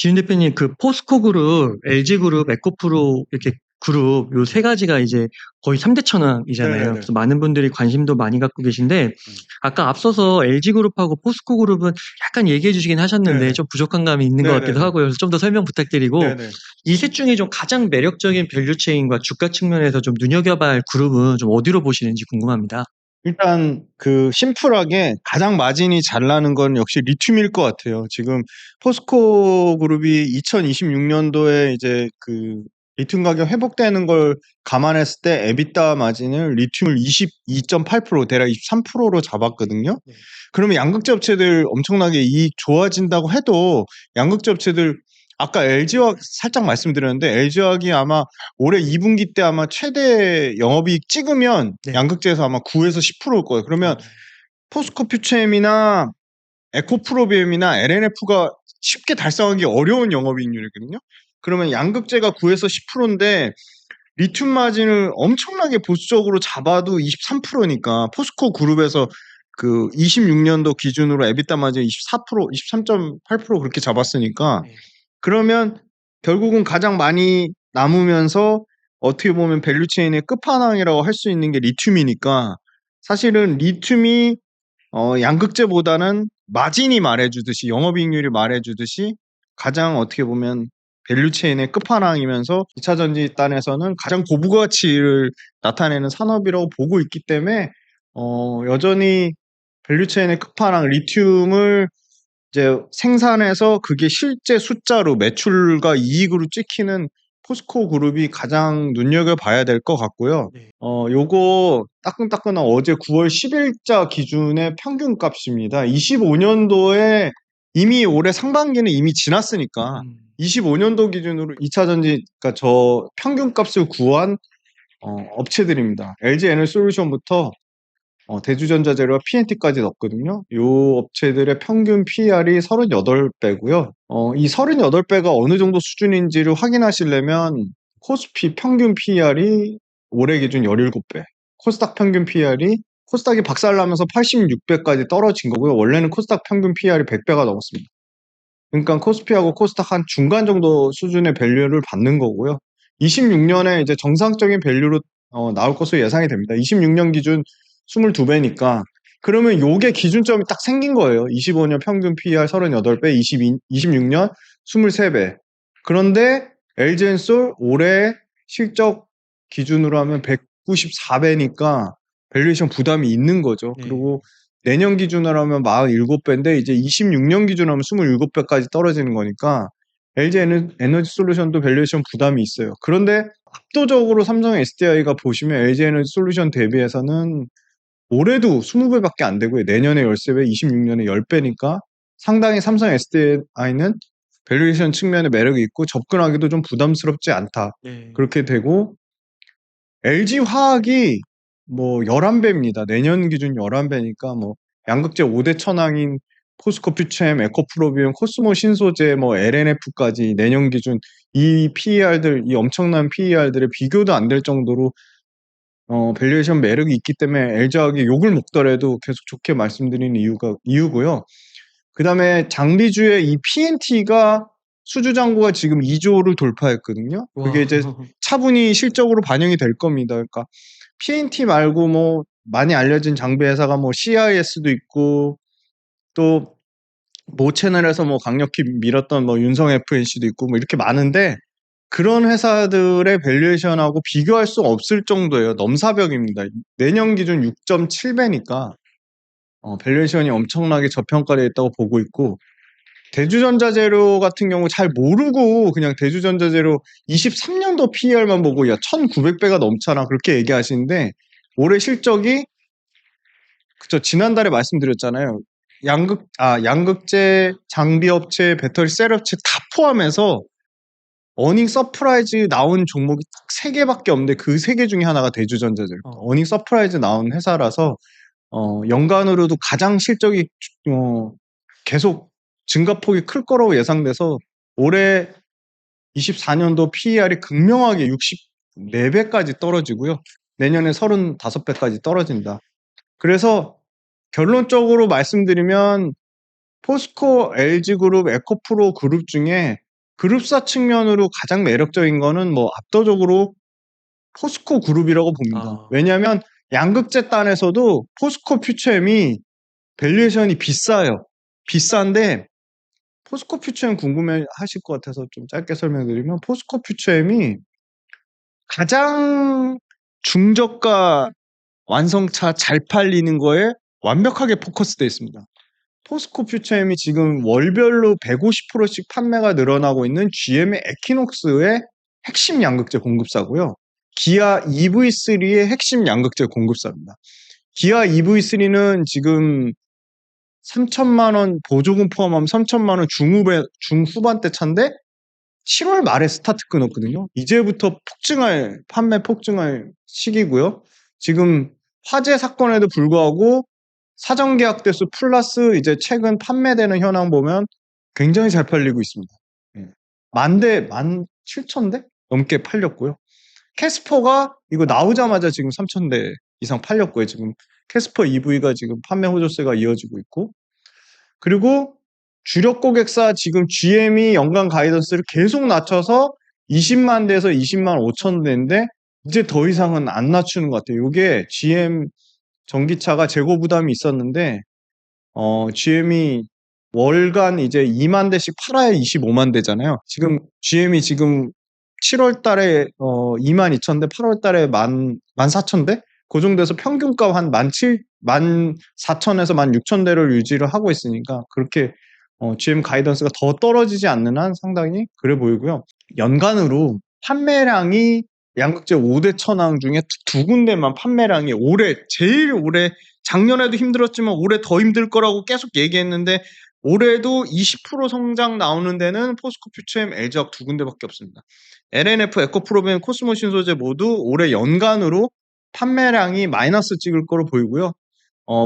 지윤 대표님, 그 포스코 그룹, LG 그룹, 에코프로 이렇게 그룹 요 세 가지가 이제 거의 3대 천왕이잖아요. 네네네. 그래서 많은 분들이 관심도 많이 갖고 계신데 아까 앞서서 LG 그룹하고 포스코 그룹은 약간 얘기해 주시긴 하셨는데 네네. 좀 부족한 감이 있는 것 같기도 네네네. 하고요. 그래서 좀 더 설명 부탁드리고 네네. 이 셋 중에 좀 가장 매력적인 밸류 체인과 주가 측면에서 좀 눈여겨봐야 할 그룹은 좀 어디로 보시는지 궁금합니다. 일단 그 심플하게 가장 마진이 잘 나는 건 역시 리튬일 것 같아요. 지금 포스코 그룹이 2026년도에 이제 그 리튬 가격 회복되는 걸 감안했을 때 에비타 마진을 리튬을 22.8% 대략 23%로 잡았거든요. 네. 그러면 양극재 업체들 엄청나게 이익 좋아진다고 해도 양극재 업체들 아까 LG화학 살짝 말씀드렸는데 LG화학이 아마 올해 2분기 때 아마 최대 영업이익 찍으면 네. 양극재에서 아마 9에서 10%일 거예요. 그러면 포스코 퓨처엠이나 에코프로비엠이나 LNF가 쉽게 달성하기 어려운 영업이익률이거든요. 그러면 양극재가 9에서 10%인데 리튬 마진을 엄청나게 보수적으로 잡아도 23%니까 포스코 그룹에서 그 26년도 기준으로 에비타 마진 24%, 23.8% 그렇게 잡았으니까 네. 그러면 결국은 가장 많이 남으면서 어떻게 보면 밸류체인의 끝판왕이라고 할 수 있는 게 리튬이니까 사실은 리튬이 양극재보다는 마진이 말해주듯이 영업이익률이 말해주듯이 가장 어떻게 보면 밸류체인의 끝판왕이면서 2차 전지단에서는 가장 고부가치를 나타내는 산업이라고 보고 있기 때문에 여전히 밸류체인의 끝판왕 리튬을 이제 생산해서 그게 실제 숫자로 매출과 이익으로 찍히는 포스코 그룹이 가장 눈여겨봐야 될 것 같고요. 네. 요거 따끈따끈한 어제 9월 10일자 기준의 평균 값입니다. 25년도에 이미 올해 상반기는 이미 지났으니까 25년도 기준으로 2차 전지, 그러니까 저 평균 값을 구한 업체들입니다. LG 에너솔루션부터 대주전자재료와 P&T까지 넣었거든요. 이 업체들의 평균 PER이 38배고요. 이 38배가 어느 정도 수준인지를 확인하시려면 코스피 평균 PER이 올해 기준 17배, 코스닥 평균 PER이 코스닥이 박살나면서 86배까지 떨어진 거고요. 원래는 코스닥 평균 PER이 100배가 넘었습니다. 그러니까 코스피하고 코스닥 한 중간 정도 수준의 밸류를 받는 거고요. 26년에 이제 정상적인 밸류로 나올 것으로 예상이 됩니다. 26년 기준 22배니까 그러면 요게 기준점이 딱 생긴 거예요. 25년 평균 PER 38배, 26년 23배. 그런데 LG엔솔 올해 실적 기준으로 하면 194배니까 밸류에이션 부담이 있는 거죠. 네. 그리고 내년 기준으로 하면 47배인데 이제 26년 기준으로 하면 27배까지 떨어지는 거니까 LG 에너지 솔루션도 밸류에이션 부담이 있어요. 그런데 압도적으로 삼성 SDI가 보시면 LG 에너지 솔루션 대비해서는 올해도 20배밖에 안 되고요. 내년에 13배, 26년에 10배니까 상당히 삼성 SDI는 밸류에이션 측면에 매력이 있고 접근하기도 좀 부담스럽지 않다. 네. 그렇게 되고 LG화학이 뭐 11배입니다. 내년 기준 11배니까 뭐 양극재 5대 천왕인 포스코 퓨처엠, 에코프로비움, 코스모 신소재, 뭐 LNF까지 내년 기준 이 PER들, 이 엄청난 PER들의 비교도 안 될 정도로 밸류에이션 매력이 있기 때문에 LG화학이 욕을 먹더라도 계속 좋게 말씀드리는 이유고요. 그 다음에 장비주의 이 P&T가 수주잔고가 지금 2조를 돌파했거든요. 그게 와. 이제 차분히 실적으로 반영이 될 겁니다. 그러니까 P&T 말고 뭐 많이 알려진 장비 회사가 뭐 CIS도 있고 또 모 채널에서 뭐 강력히 밀었던 뭐 윤성 FNC도 있고 뭐 이렇게 많은데 그런 회사들의 밸류에이션하고 비교할 수 없을 정도예요. 넘사벽입니다. 내년 기준 6.7배니까 밸류에이션이 엄청나게 저평가되어 있다고 보고 있고 대주전자재료 같은 경우 잘 모르고 그냥 대주전자재료 23년도 PER만 보고 야 1900배가 넘잖아 그렇게 얘기하시는데 올해 실적이 그쵸 지난달에 말씀드렸잖아요. 양극재 장비업체 배터리 셀업체 다 포함해서 어닝 서프라이즈 나온 종목이 딱 3개밖에 없는데 그 3개 중에 하나가 대주전자재료 어닝 서프라이즈 나온 회사라서 연간으로도 가장 실적이 계속 증가폭이 클 거라고 예상돼서 올해 24년도 PER이 극명하게 64배까지 떨어지고요. 내년에 35배까지 떨어진다. 그래서 결론적으로 말씀드리면 포스코, LG그룹, 에코프로 그룹 중에 그룹사 측면으로 가장 매력적인 거는 뭐 압도적으로 포스코 그룹이라고 봅니다. 왜냐하면 양극재 단에서도 포스코 퓨처엠이 밸류에이션이 비싸요. 비싼데 포스코 퓨처엠 궁금해하실 것 같아서 좀 짧게 설명드리면 포스코 퓨처엠이 가장 중저가 완성차 잘 팔리는 거에 완벽하게 포커스되어 있습니다. 포스코 퓨처엠이 지금 월별로 150%씩 판매가 늘어나고 있는 GM의 에퀴녹스의 핵심 양극재 공급사고요. 기아 EV3의 핵심 양극재 공급사입니다. 기아 EV3는 지금 3천만 원 보조금 포함하면 3천만 원 중후반대 차인데 7월 말에 스타트 끊었거든요. 이제부터 판매 폭증할 시기고요. 지금 화재 사건에도 불구하고 사전 계약 대수 플러스 이제 최근 판매되는 현황 보면 굉장히 잘 팔리고 있습니다. 만 7,000대 넘게 팔렸고요. 캐스퍼가 이거 나오자마자 지금 3,000대 이상 팔렸고요. 지금 캐스퍼 EV가 지금 판매 호조세가 이어지고 있고, 그리고 주력 고객사 지금 GM이 연간 가이던스를 계속 낮춰서 20만 대에서 20만 5천 대인데 이제 더 이상은 안 낮추는 것 같아요. 이게 GM 전기차가 재고 부담이 있었는데 GM이 월간 이제 2만 대씩 팔아야 25만 대잖아요. 지금 GM이 지금 7월 달에 2만 2천 대, 8월 달에 4천 대? 그 정도에서 평균값 한 14,000에서 16,000대를 유지를 하고 있으니까 그렇게 GM 가이던스가 더 떨어지지 않는 한 상당히 그래 보이고요. 연간으로 판매량이 양극재 5대 천왕 중에 두 군데만 판매량이 제일 올해 작년에도 힘들었지만 올해 더 힘들 거라고 계속 얘기했는데 올해도 20% 성장 나오는 데는 포스코 퓨처엠, LG화학 두 군데밖에 없습니다. LNF, 에코프로비엠, 코스모 신소재 모두 올해 연간으로 판매량이 마이너스 찍을 거로 보이고요.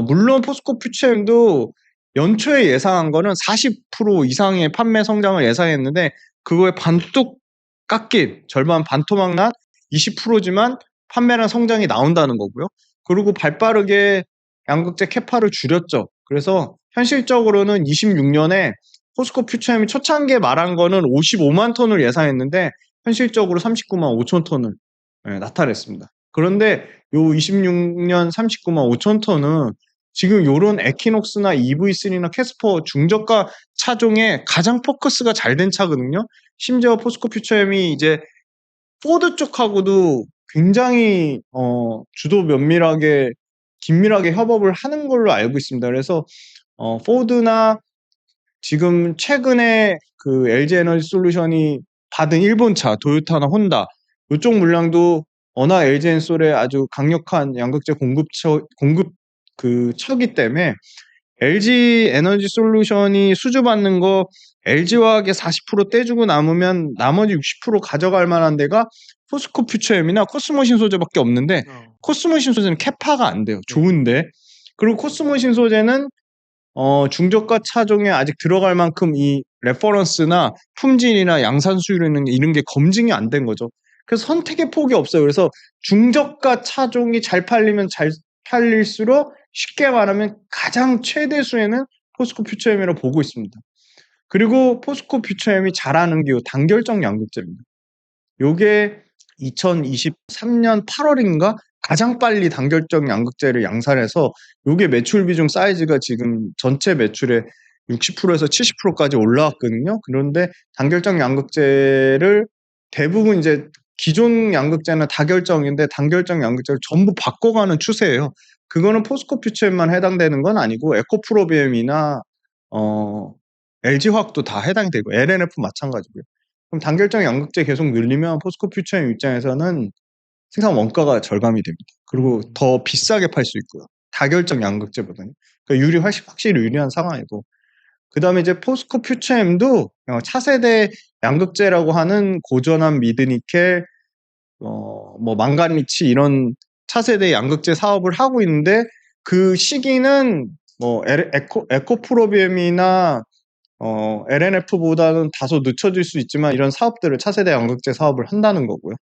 물론 포스코 퓨처엠도 연초에 예상한 거는 40% 이상의 판매 성장을 예상했는데 그거에 반뚝 깎인 절반 반토막 난 20%지만 판매량 성장이 나온다는 거고요. 그리고 발빠르게 양극재 캐파를 줄였죠. 그래서 현실적으로는 26년에 포스코 퓨처엠이 초창기에 말한 거는 55만 톤을 예상했는데 현실적으로 39만 5천 톤을 나타냈습니다. 그런데 요 26년 39만 5천 톤은 지금 요런 에퀴녹스나 EV3나 캐스퍼 중저가 차종에 가장 포커스가 잘 된 차거든요. 심지어 포스코 퓨처엠이 이제 포드 쪽하고도 굉장히 주도 면밀하게 긴밀하게 협업을 하는 걸로 알고 있습니다. 그래서 포드나 지금 최근에 그 LG 에너지 솔루션이 받은 일본차 도요타나 혼다 이쪽 물량도 워낙 LG 엔솔의 아주 강력한 양극재 공급 그 처기 때문에 LG 에너지 솔루션이 수주받는 거 LG화학에 40% 떼주고 남으면 나머지 60% 가져갈 만한 데가 포스코 퓨처엠이나 코스모 신소재밖에 없는데 코스모 신소재는 캐파가 안 돼요. 좋은데. 그리고 코스모 신소재는 중저가 차종에 아직 들어갈 만큼 이 레퍼런스나 품질이나 양산 수율이나 이런 게 검증이 안 된 거죠. 그래서 선택의 폭이 없어요. 그래서 중저가 차종이 잘 팔리면 잘 팔릴수록 쉽게 말하면 가장 최대 수혜는 포스코 퓨처엠이라고 보고 있습니다. 그리고 포스코 퓨처엠이 잘하는 게 단결정 양극재입니다. 요게 2023년 8월인가 가장 빨리 단결정 양극재를 양산해서 요게 매출 비중 사이즈가 지금 전체 매출의 60%에서 70%까지 올라왔거든요. 그런데 단결정 양극재를 대부분 이제 기존 양극재는 다결정인데 단결정 양극재를 전부 바꿔가는 추세예요. 그거는 포스코 퓨처엠만 해당되는 건 아니고 에코프로비엠이나 LG화학도 다 해당이 되고 LNF 마찬가지고요. 그럼 단결정 양극재 계속 늘리면 포스코 퓨처엠 입장에서는 생산 원가가 절감이 됩니다. 그리고 더 비싸게 팔 수 있고요. 다결정 양극재보다는. 그러니까 확실히 유리한 상황이고. 그 다음에 이제 포스코 퓨처엠도 차세대 양극재라고 하는 고전한 미드니켈, 뭐 망간리치 이런 차세대 양극재 사업을 하고 있는데 그 시기는 뭐 에코프로비엠이나 LNF보다는 다소 늦춰질 수 있지만 이런 사업들을 차세대 양극재 사업을 한다는 거고요.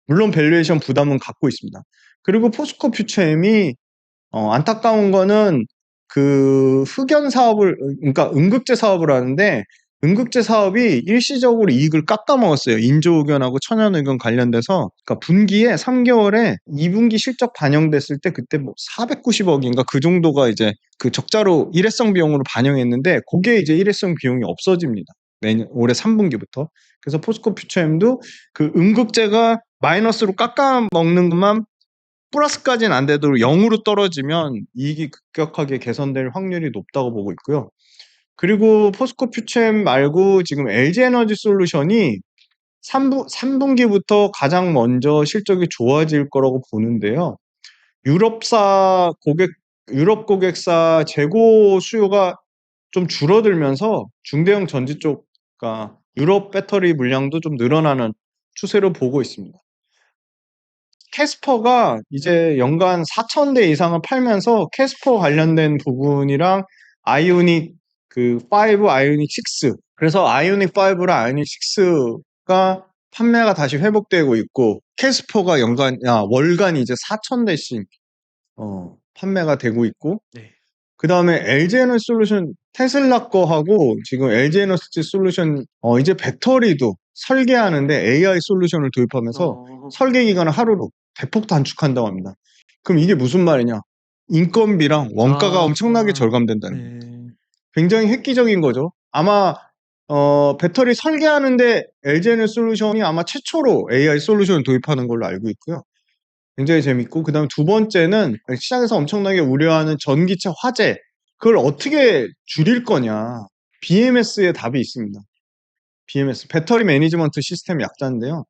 물론 밸류에이션 부담은 갖고 있습니다. 그리고 포스코 퓨처엠이 안타까운 거는 그 흑연 사업을 그러니까 음극재 사업을 하는데 음극재 사업이 일시적으로 이익을 깎아먹었어요. 인조의견하고 천연의견 관련돼서. 그러니까 분기에 3개월에 2분기 실적 반영됐을 때 그때 뭐 490억인가 그 정도가 이제 그 적자로 일회성 비용으로 반영했는데 그게 이제 일회성 비용이 없어집니다. 올해 3분기부터. 그래서 포스코 퓨처엠도 그 음극재가 마이너스로 깎아먹는 것만 플러스까지는 안 돼도 0으로 떨어지면 이익이 급격하게 개선될 확률이 높다고 보고 있고요. 그리고 포스코 퓨처엠 말고 지금 LG에너지 솔루션이 3분기부터 가장 먼저 실적이 좋아질 거라고 보는데요. 유럽 고객사 재고 수요가 좀 줄어들면서 중대형 전지 쪽, 그러니까 유럽 배터리 물량도 좀 늘어나는 추세로 보고 있습니다. 캐스퍼가 이제 연간 4,000대 이상을 팔면서 캐스퍼 관련된 부분이랑 아이오닉 5, 아이오닉 6. 그래서 아이오닉 5랑 아이오닉 6가 판매가 다시 회복되고 있고, 캐스퍼가 월간 이제 4,000대씩 판매가 되고 있고, 네. 그 다음에 LG에너지 솔루션 테슬라 거하고 지금 LG에너지 솔루션 이제 배터리도 설계하는데 AI 솔루션을 도입하면서 설계 기간을 하루로 대폭 단축한다고 합니다. 그럼 이게 무슨 말이냐? 인건비랑 원가가 엄청나게 절감된다는 거예요. 네. 굉장히 획기적인 거죠. 아마 배터리 설계하는데 LG에너지 솔루션이 아마 최초로 AI 솔루션을 도입하는 걸로 알고 있고요. 굉장히 재밌고, 그 다음에 두 번째는 시장에서 엄청나게 우려하는 전기차 화재, 그걸 어떻게 줄일 거냐. BMS의 답이 있습니다. BMS, 배터리 매니지먼트 시스템 약자인데요.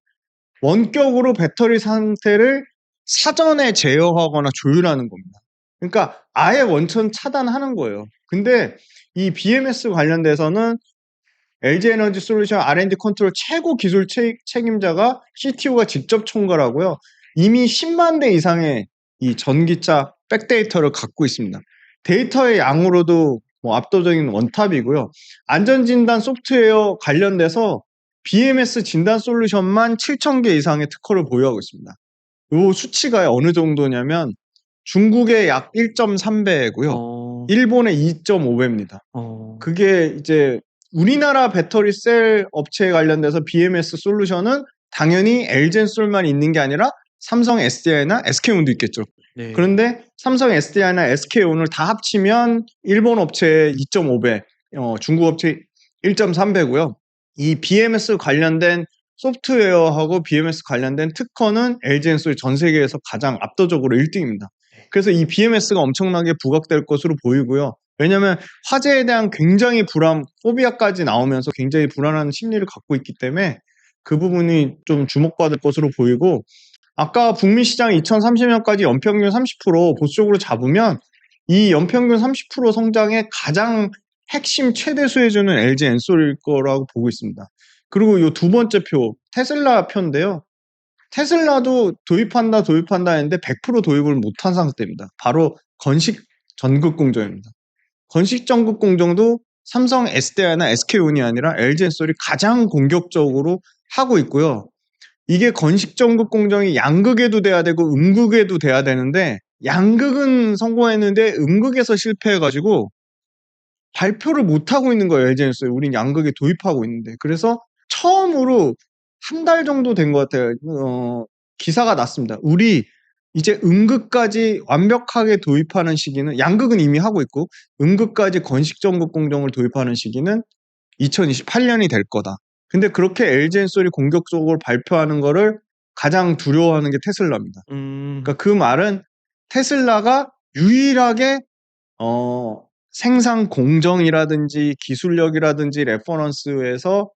원격으로 배터리 상태를 사전에 제어하거나 조율하는 겁니다. 그러니까 아예 원천 차단하는 거예요. 근데 이 BMS 관련돼서는 LG에너지 솔루션 R&D 컨트롤 최고 기술 책임자가 CTO가 직접 총괄하고요. 이미 10만 대 이상의 이 전기차 백데이터를 갖고 있습니다. 데이터의 양으로도 뭐 압도적인 원탑이고요. 안전진단 소프트웨어 관련돼서 BMS 진단 솔루션만 7,000개 이상의 특허를 보유하고 있습니다. 이 수치가 어느 정도냐면 중국의 약 1.3배고요. 일본의 2.5배입니다. 그게 이제 우리나라 배터리 셀 업체에 관련돼서 BMS 솔루션은 당연히 LG엔솔만 있는 게 아니라 삼성 SDI나 SK온도 있겠죠. 네. 그런데 삼성 SDI나 SK온을 다 합치면 일본 업체 2.5배, 중국 업체 1.3배고요. 이 BMS 관련된 소프트웨어하고 BMS 관련된 특허는 LG엔솔이 전 세계에서 가장 압도적으로 1등입니다. 그래서 이 BMS가 엄청나게 부각될 것으로 보이고요. 왜냐하면 화재에 대한 굉장히 포비아까지 나오면서 굉장히 불안한 심리를 갖고 있기 때문에 그 부분이 좀 주목받을 것으로 보이고, 아까 북미 시장 2030년까지 연평균 30% 보수적으로 잡으면 이 연평균 30% 성장의 가장 핵심 최대수 해주는 LG 엔솔일 거라고 보고 있습니다. 그리고 이 두 번째 표, 테슬라 표인데요. 테슬라도 도입한다 했는데 100% 도입을 못한 상태입니다. 바로 건식 전극 공정입니다. 건식 전극 공정도 삼성 SDI나 SK온이 아니라 LG엔솔이 가장 공격적으로 하고 있고요. 이게 건식 전극 공정이 양극에도 돼야 되고 음극에도 돼야 되는데, 양극은 성공했는데 음극에서 실패해가지고 발표를 못하고 있는 거예요. LG엔솔이. 우린 양극에 도입하고 있는데. 그래서 처음으로 한 달 정도 된 것 같아요. 기사가 났습니다. 우리 이제 음극까지 완벽하게 도입하는 시기는, 양극은 이미 하고 있고 음극까지 건식 전극 공정을 도입하는 시기는 2028년이 될 거다. 근데 그렇게 LG엔솔이 공격적으로 발표하는 거를 가장 두려워하는 게 테슬라입니다. 그러니까 그 말은 테슬라가 유일하게 생산 공정이라든지 기술력이라든지 레퍼런스에서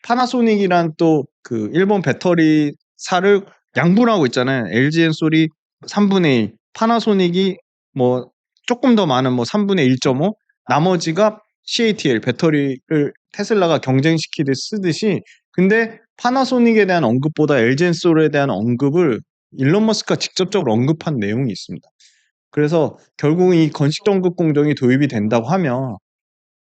파나소닉이란 또 그 일본 배터리사를 양분하고 있잖아요. LG엔솔이 3분의 1, 파나소닉이 뭐 조금 더 많은 뭐 3분의 1.5, 나머지가 CATL 배터리를 테슬라가 경쟁시키듯 쓰듯이, 근데 파나소닉에 대한 언급보다 LG엔솔에 대한 언급을 일론 머스크가 직접적으로 언급한 내용이 있습니다. 그래서 결국은 이 건식 전극 공정이 도입이 된다고 하면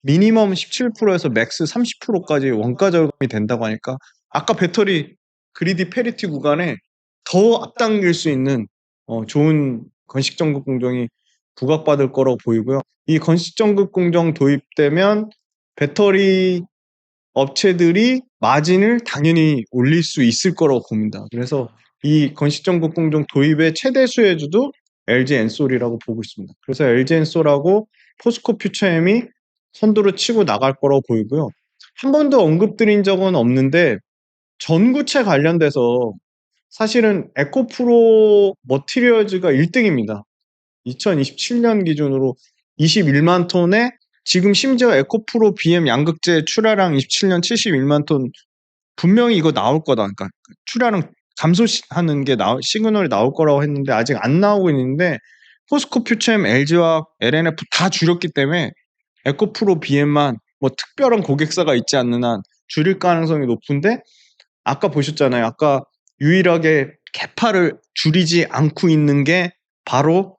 미니멈 17%에서 맥스 30%까지 원가 절감이 된다고 하니까 아까 배터리 그리디 페리티 구간에 더 앞당길 수 있는 좋은 건식 전극 공정이 부각받을 거라고 보이고요. 이 건식 전극 공정 도입되면 배터리 업체들이 마진을 당연히 올릴 수 있을 거라고 봅니다. 그래서 이 건식전국 공정 도입의 최대 수혜주도 LG 엔솔이라고 보고 있습니다. 그래서 LG 엔솔하고 포스코 퓨처엠이 선두로 치고 나갈 거라고 보이고요. 한 번도 언급드린 적은 없는데 전구체 관련돼서 사실은 에코프로 머티리얼즈가 1등입니다. 2027년 기준으로 21만 톤에 지금 심지어 에코프로 BM 양극재 출하량 27년 71만 톤 분명히 이거 나올 거다. 그러니까 출하량 감소하는 게 시그널이 나올 거라고 했는데 아직 안 나오고 있는데 포스코 퓨처엠, LG화학, LNF 다 줄였기 때문에 에코프로 BM만 뭐 특별한 고객사가 있지 않는 한 줄일 가능성이 높은데 아까 보셨잖아요. 아까 유일하게 캐파를 줄이지 않고 있는 게 바로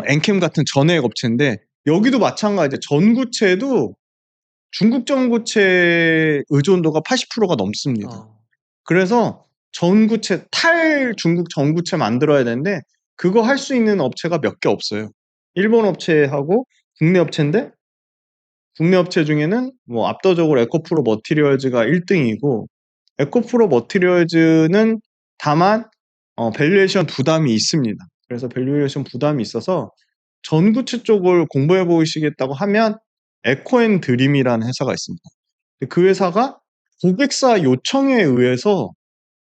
엔캠 같은 전해액 업체인데 여기도 마찬가지예요. 전구체도 중국 전구체 의존도가 80%가 넘습니다. 그래서 전구체 중국 전구체 만들어야 되는데 그거 할 수 있는 업체가 몇 개 없어요. 일본 업체하고 국내 업체인데 국내 업체 중에는 뭐 압도적으로 에코프로 머티리얼즈가 1등이고 에코프로 머티리얼즈는 다만 밸류에이션 부담이 있습니다. 그래서 밸류에이션 부담이 있어서 전구체 쪽을 공부해 보시겠다고 하면 에코앤드림이라는 회사가 있습니다. 그 회사가 고객사 요청에 의해서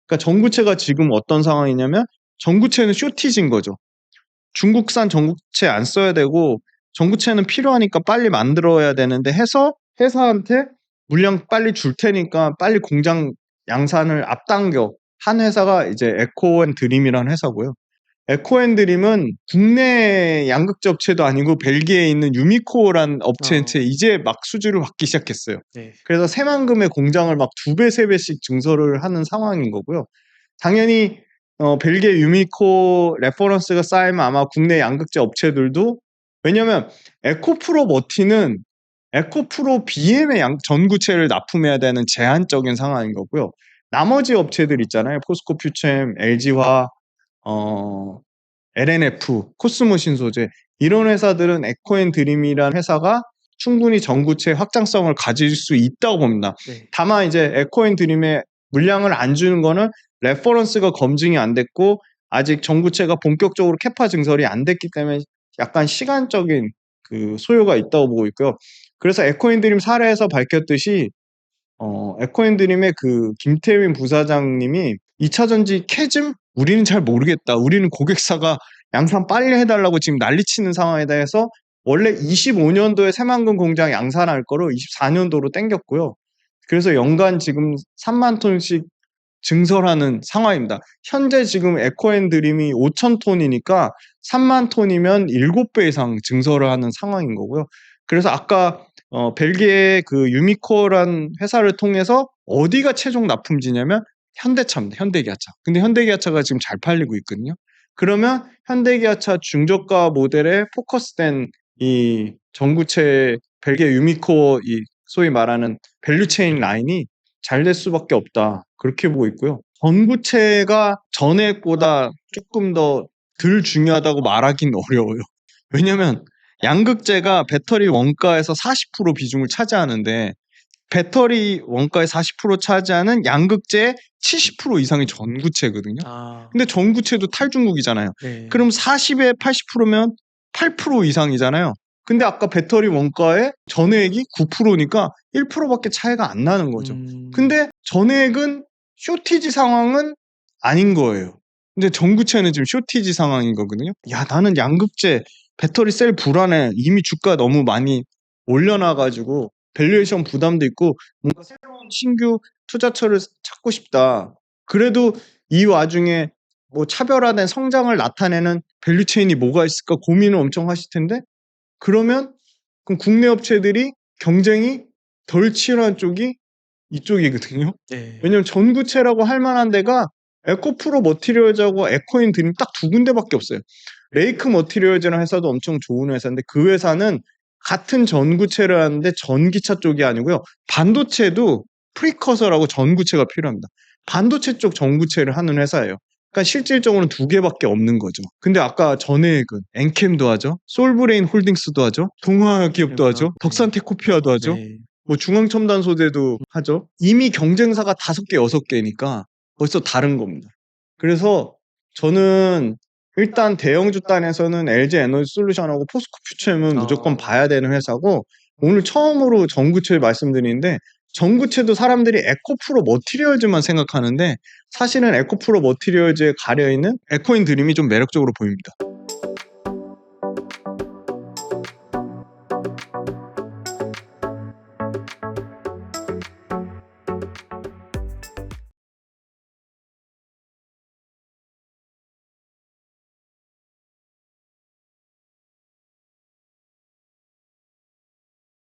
그러니까 전구체가 지금 어떤 상황이냐면 전구체는 쇼티지인 거죠. 중국산 전구체 안 써야 되고 전구체는 필요하니까 빨리 만들어야 되는데 해서 회사한테 물량 빨리 줄 테니까 빨리 공장 양산을 앞당겨 한 회사가 이제 에코앤드림이라는 회사고요. 에코앤드림은 국내 양극재 업체도 아니고 벨기에에 있는 유미코라는 업체한테 이제 막 수주를 받기 시작했어요. 네. 그래서 새만금의 공장을 막 2배, 3배씩 증설을 하는 상황인 거고요. 당연히 벨기에 유미코 레퍼런스가 쌓이면 아마 국내 양극재 업체들도 왜냐면 에코프로 머티는 에코프로 BM의 전구체를 납품해야 되는 제한적인 상황인 거고요. 나머지 업체들 있잖아요. 포스코 퓨처엠, LG화, LNF, 코스모 신소재 이런 회사들은 에코앤드림이라는 회사가 충분히 전구체 확장성을 가질 수 있다고 봅니다. 네. 다만 이제 에코앤드림에 물량을 안 주는 거는 레퍼런스가 검증이 안 됐고 아직 전구체가 본격적으로 캐파 증설이 안 됐기 때문에 약간 시간적인 그 소요가 있다고 보고 있고요. 그래서 에코앤드림 사례에서 밝혔듯이 에코앤드림의 그 김태민 부사장님이 2차전지 캐즘? 우리는 잘 모르겠다. 우리는 고객사가 양산 빨리 해달라고 지금 난리치는 상황에 대해서 원래 25년도에 새만금 공장 양산할 거로 24년도로 땡겼고요. 그래서 연간 지금 3만 톤씩 증설하는 상황입니다. 현재 지금 에코앤드림이 5천 톤이니까 3만 톤이면 7배 이상 증설을 하는 상황인 거고요. 그래서 아까 벨기에 그 유미코란 회사를 통해서 어디가 최종 납품지냐면 현대차입니다. 현대기아차. 근데 현대기아차가 지금 잘 팔리고 있거든요. 그러면 현대기아차 중저가 모델에 포커스된 이 전구체 벨기에 유미코 이 소위 말하는 밸류체인 라인이 잘 될 수밖에 없다. 그렇게 보고 있고요. 전구체가 전액보다 조금 더 덜 중요하다고 말하기는 어려워요. 왜냐면 양극재가 배터리 원가에서 40% 비중을 차지하는데 배터리 원가의 40% 차지하는 양극재의 70% 이상이 전구체거든요. 근데 전구체도 탈중국이잖아요. 네. 그럼 40에 80%면 8% 이상이잖아요. 근데 아까 배터리 원가의 전액이 9%니까 1%밖에 차이가 안 나는 거죠. 근데 전액은 쇼티지 상황은 아닌 거예요. 근데 전구체는 지금 쇼티지 상황인 거거든요. 야, 나는 양극재 배터리 셀 불안해. 이미 주가 너무 많이 올려놔가지고 밸류에이션 부담도 있고 뭔가 새로운 신규 투자처를 찾고 싶다. 그래도 이 와중에 뭐 차별화된 성장을 나타내는 밸류체인이 뭐가 있을까 고민을 엄청 하실 텐데 그럼 국내 업체들이 경쟁이 덜 치열한 쪽이 이쪽이거든요. 네. 왜냐면 전구체라고 할 만한 데가 에코프로 머티리얼즈하고 에코인드림 딱 두 군데밖에 없어요. 레이크 머티리얼즈라는 회사도 엄청 좋은 회사인데 그 회사는 같은 전구체를 하는데 전기차 쪽이 아니고요. 반도체도 프리커서라고 전구체가 필요합니다. 반도체 쪽 전구체를 하는 회사예요. 그러니까 실질적으로는 두 개밖에 없는 거죠. 근데 아까 전해액은 엔캠도 하죠. 솔브레인 홀딩스도 하죠. 동화 기업도 하죠. 덕산테코피아도 하죠. 네. 뭐 중앙첨단 소재도 하죠. 이미 경쟁사가 5개, 6개니까 벌써 다른 겁니다. 그래서 저는 일단 대형주 단에서는 LG 에너지 솔루션하고 포스코 퓨처엠은 무조건 봐야 되는 회사고, 오늘 처음으로 전구체 말씀드리는데, 전구체도 사람들이 에코프로 머티리얼즈만 생각하는데 사실은 에코프로 머티리얼즈에 가려있는 에코인 드림이 좀 매력적으로 보입니다.